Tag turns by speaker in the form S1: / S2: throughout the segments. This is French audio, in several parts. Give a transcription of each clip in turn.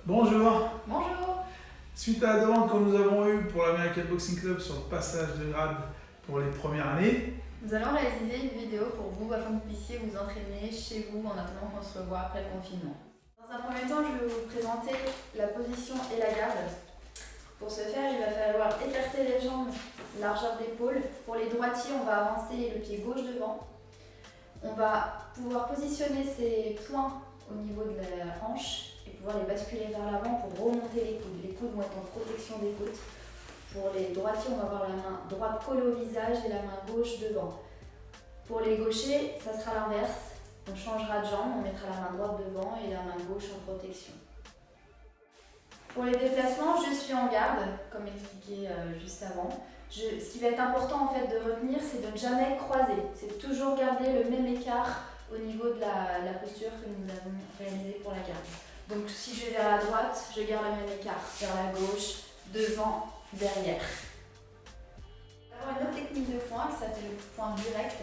S1: Bonjour.
S2: Bonjour.
S1: Suite à la demande que nous avons eue pour l'American Boxing Club sur le passage de grade pour les premières années,
S2: Nous allons réaliser une vidéo pour vous afin que vous puissiez vous entraîner chez vous en attendant qu'on se revoie après le confinement. Dans un premier temps, je vais vous présenter la position et la garde. Pour ce faire, il va falloir écarter les jambes, largeur d'épaule. Pour les droitiers, on va avancer le pied gauche devant. On va pouvoir positionner ses poings au niveau de la hanche et pouvoir les basculer vers l'avant pour remonter les coudes. Les coudes vont être en protection des côtes. Pour les droitiers, on va avoir la main droite collée au visage et la main gauche devant. Pour les gauchers, ça sera l'inverse. On changera de jambe, on mettra la main droite devant et la main gauche en protection. Pour les déplacements, je suis en garde, comme expliqué juste avant. Ce qui va être important en fait de retenir, c'est de ne jamais croiser. C'est de toujours garder le même écart au niveau de la posture que nous avons réalisée pour la garde. Donc si je vais vers la droite, je garde le même écart. Vers la gauche, devant, derrière. On va avoir une autre technique de point qui s'appelle le point direct.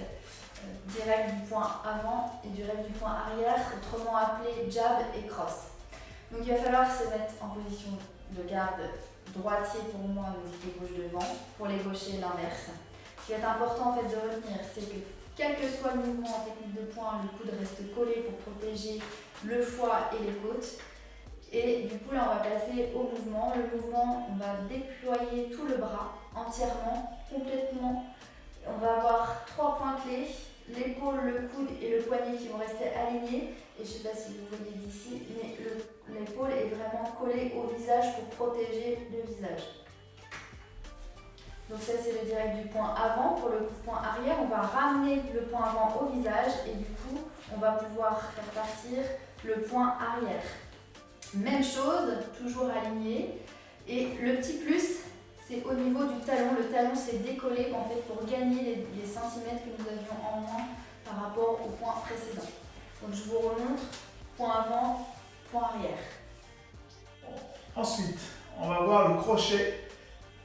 S2: Direct du point avant et direct du point arrière, autrement appelé jab et cross. Donc il va falloir se mettre en position de garde droitier pour moi, le pied gauche devant, pour les gauchers l'inverse. Ce qui va être important en fait de retenir, c'est que quel que soit le mouvement en technique de point, le coude reste collé pour protéger le foie et les côtes. Et du coup là on va passer au mouvement. Le mouvement, on va déployer tout le bras entièrement, complètement. On va avoir 3 points clés, l'épaule, le coude et le poignet qui vont rester alignés. Et je ne sais pas si vous voyez d'ici, mais l'épaule est vraiment collée au visage pour protéger le visage. Donc ça c'est le direct du point avant. Pour le point arrière, on va ramener le point avant au visage et du coup on va pouvoir faire partir le point arrière. Même chose, toujours aligné. Et le petit plus, c'est au niveau du talon. Le talon s'est décollé en fait pour gagner les centimètres que nous avions en moins par rapport au point précédent. Donc je vous remontre, point avant, point arrière.
S1: ensuite, on va voir le crochet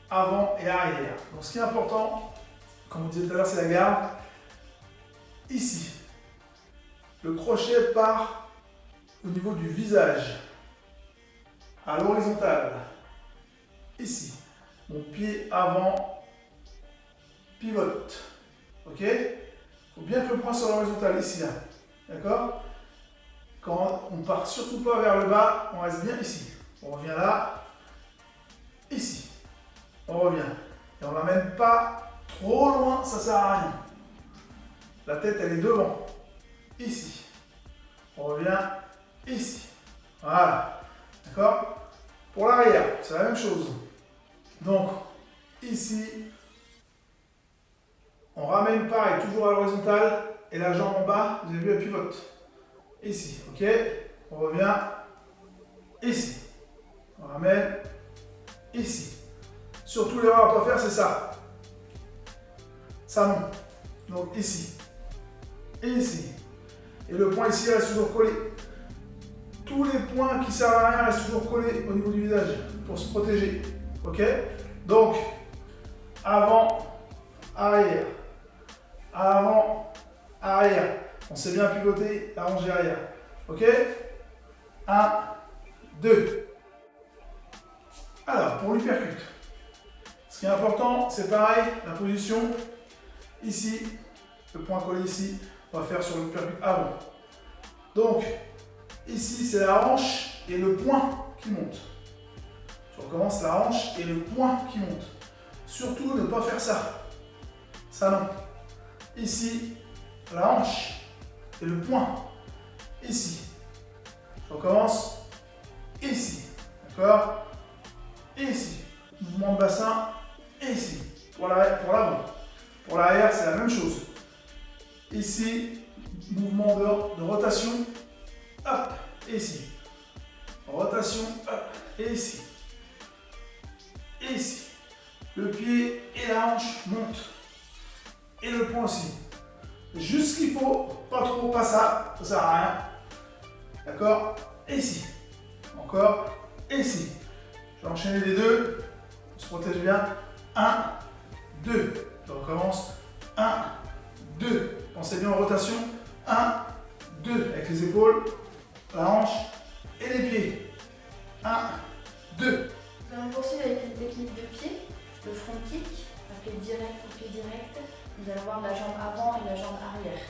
S1: avant et arrière. Donc ce qui est important, comme on disait tout à l'heure, c'est la garde. Ici, le crochet part au niveau du visage, à l'horizontale. Ici, mon pied avant pivote. Ok? Il faut bien que le point soit à l'horizontale, ici, là. D'accord? Quand on ne part surtout pas vers le bas, on reste bien ici. On revient là, ici. On revient. Et on ne l'amène pas trop loin, ça ne sert à rien. La tête, elle est devant. Ici. On revient ici. Voilà. D'accord? Pour l'arrière, c'est la même chose. Donc, ici, on ramène pareil, toujours à l'horizontale, et la jambe en bas, vous avez vu, elle pivote. Ici, ok? On revient ici. On ramène ici. Surtout, l'erreur à ne pas faire, c'est ça. Ça non. Donc, ici. Et ici. Et le point ici reste toujours collé. Tous les points qui servent à rien restent toujours collés au niveau du visage pour se protéger. Ok? Donc, avant, arrière. Avant, arrière. On sait bien pivoter la hanche derrière. Ok? 1, 2. Alors, pour l'uppercut, ce qui est important, c'est pareil, la position ici, le point collé ici, on va faire sur l'uppercut avant. Donc, ici, c'est la hanche et le point qui monte. Je recommence, la hanche et le point qui monte. Surtout, ne pas faire ça. Ça non. Ici, la hanche et le point. Ici. Je recommence. Ici. D'accord? Ici. Mouvement de bassin. Ici. Pour l'avant. Pour l'arrière, c'est la même chose. Ici, mouvement de rotation. Hop. Et ici. Rotation. Hop. Et ici. Et ici. Le pied et la hanche montent. Et le point aussi. Juste ce qu'il faut, pas trop, pas ça, ça sert à rien. D'accord? Et ici. Encore. Et ici. Je vais enchaîner les deux. On se protège bien. 1, 2. Je recommence. 1, 2. Pensez bien en rotation. 1, 2. Avec les épaules, la hanche et les pieds. 1, 2.
S2: Nous allons poursuivre avec une technique de pied, le front kick, appelé direct ou pied direct. Nous allons voir la jambe avant et la jambe arrière.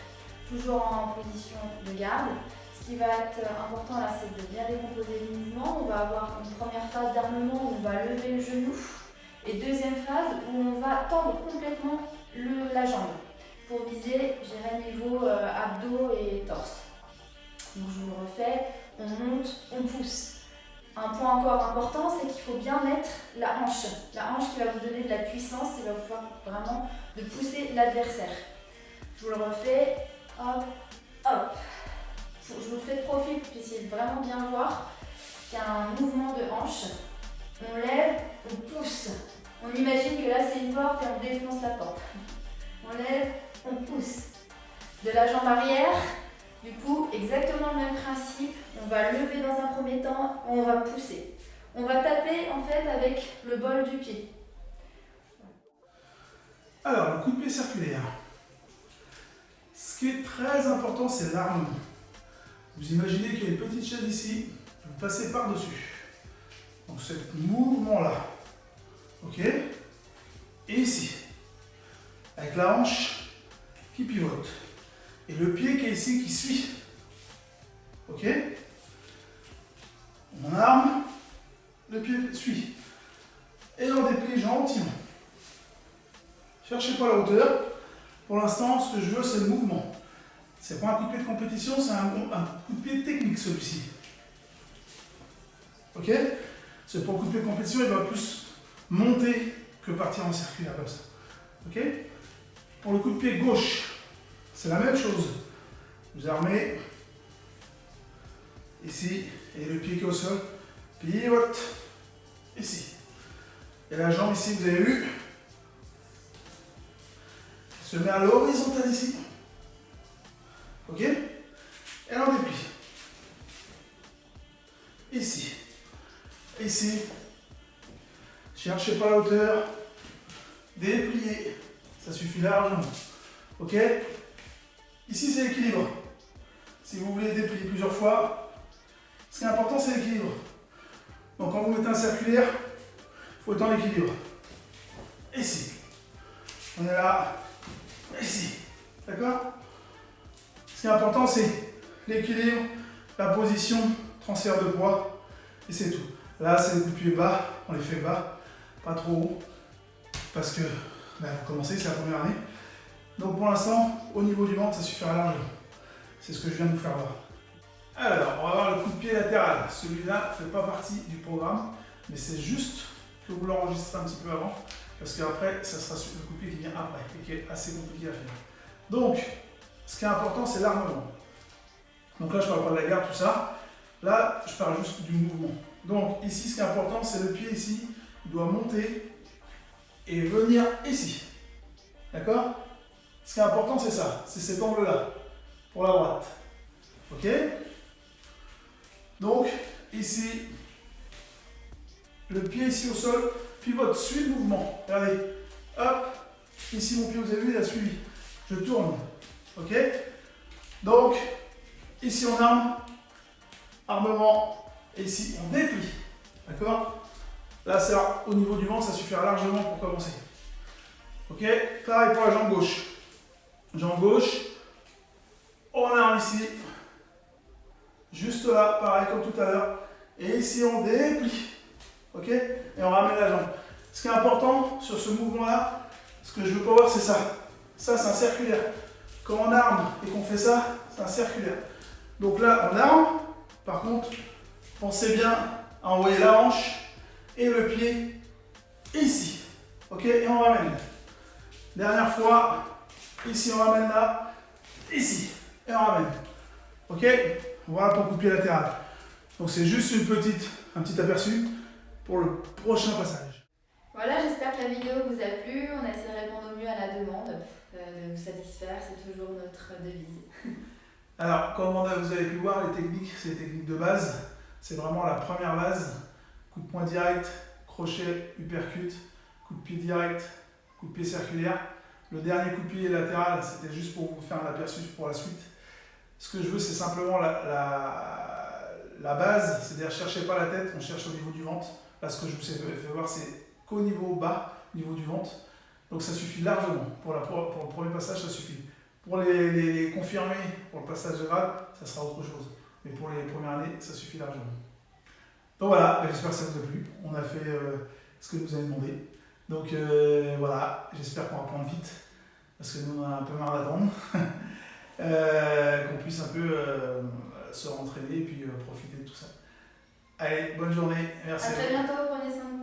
S2: Toujours en position de garde. Ce qui va être important là, c'est de bien décomposer le mouvement. On va avoir une première phase d'armement où on va lever le genou. Et deuxième phase où on va tendre complètement la jambe pour viser, je dirais, niveau abdos et torse. Donc je vous le refais, on monte, on pousse. Un point encore important, c'est qu'il faut bien mettre la hanche. La hanche qui va vous donner de la puissance et va pouvoir vraiment de pousser l'adversaire. Je vous le refais, hop, hop. Je vous le fais de profil pour que vous puissiez vraiment bien voir qu'il y a un mouvement de hanche. On lève, on pousse. On imagine que là c'est une porte et on défonce la porte. On lève, on pousse. De la jambe arrière, du coup, exactement le même principe. On va lever dans un premier temps, on va pousser. On va taper en fait avec le bol du pied.
S1: Alors, le coup de pied circulaire. Ce qui est très important, c'est l'armement. Vous imaginez qu'il y a une petite chaise ici, vous passez par-dessus. Donc, ce mouvement-là. Ok? Et ici, avec la hanche qui pivote. Et le pied qui est ici, qui suit. Ok? On arme, le pied suit. Et on déplie gentiment. Cherchez pas la hauteur. Pour l'instant, ce que je veux, c'est le mouvement. C'est pas un coup de pied de compétition, c'est un coup de pied technique, celui-ci. Ok? C'est pour le coup de pied de compétition, il va plus monter que partir en circulaire comme ça. Ok? Pour le coup de pied gauche, c'est la même chose. Vous armez ici, et le pied qui est au sol, pivote ici. Et la jambe ici, vous avez vu, se met à l'horizontale ici. Ok? Et là, on déplie. Ici. Ici. Cherchez pas la hauteur. Dépliez. Ça suffit largement. Ok? Ici, c'est l'équilibre. Si vous voulez déplier plusieurs fois, ce qui est important, c'est l'équilibre. Donc, quand vous mettez un circulaire, il faut étendre l'équilibre. Ici. On est là. Ici. D'accord? Ce qui est important, c'est l'équilibre, la position, transfert de poids, et c'est tout. Là, c'est les coups de pied bas, on les fait bas, pas trop haut, parce que vous commencez, c'est la première année. Donc pour l'instant, au niveau du ventre, ça suffira largement. C'est ce que je viens de vous faire voir. Alors, on va voir le coup de pied latéral. Celui-là ne fait pas partie du programme, mais c'est juste que vous l'enregistrez un petit peu avant, parce qu'après, ça sera le coup de pied qui vient après, et qui est assez compliqué à faire. Donc, ce qui est important, c'est l'armement. Donc là, je ne parle pas de la garde, tout ça. Là, je parle juste du mouvement. Donc ici, ce qui est important, c'est le pied ici. Il doit monter et venir ici. D'accord? Ce qui est important, c'est ça. C'est cet angle-là, pour la droite. Ok? Donc, ici, le pied ici au sol, pivote, suit le mouvement. Regardez. Hop. Ici, mon pied, vous avez vu, il a suivi. Je tourne. Ok? Donc, ici on arme, armement, et ici on déplie. D'accord? Là, ça, au niveau du ventre, ça suffira largement pour commencer. Ok? Pareil pour la jambe gauche. Jambe gauche, on arme ici, juste là, pareil comme tout à l'heure. Et ici on déplie. Ok? Et on ramène la jambe. Ce qui est important sur ce mouvement-là, ce que je veux pas voir, c'est ça. Ça, c'est un circulaire. Quand on arme et qu'on fait ça, c'est un circulaire. Donc là, on arme. Par contre, pensez bien à envoyer la hanche et le pied ici. Ok? Et on ramène. Dernière fois. Ici, on ramène là. Ici. Et on ramène. Ok? Voilà pour le coup de pied latéral. Donc c'est juste un petit aperçu pour le prochain passage.
S2: Voilà, j'espère que la vidéo vous a plu. On a essayé de répondre au mieux à la demande, de vous satisfaire. C'est toujours notre devise.
S1: Alors, comme vous avez pu voir, les techniques, c'est les techniques de base. C'est vraiment la première base. Coup de poing direct, crochet, uppercut, coup de pied direct, coup de pied circulaire. Le dernier coup de pied latéral, c'était juste pour vous faire un aperçu pour la suite. Ce que je veux, c'est simplement la base, c'est-à-dire cherchez pas la tête, on cherche au niveau du ventre. Là, ce que je vous ai fait voir, c'est qu'au niveau bas, au niveau du ventre. Donc ça suffit largement. Pour le premier passage, ça suffit. Pour les confirmer, pour le passage grade, ça sera autre chose. Mais pour les premières années, ça suffit largement. Donc voilà, j'espère que ça vous a plu. On a fait ce que vous avez demandé. Donc voilà, j'espère qu'on va prendre vite. Parce que nous, on a un peu marre d'attendre. Qu'on puisse un peu se rentraîner et puis profiter de tout ça. Allez, bonne journée. Merci.
S2: À très bientôt, prenez soin de vous.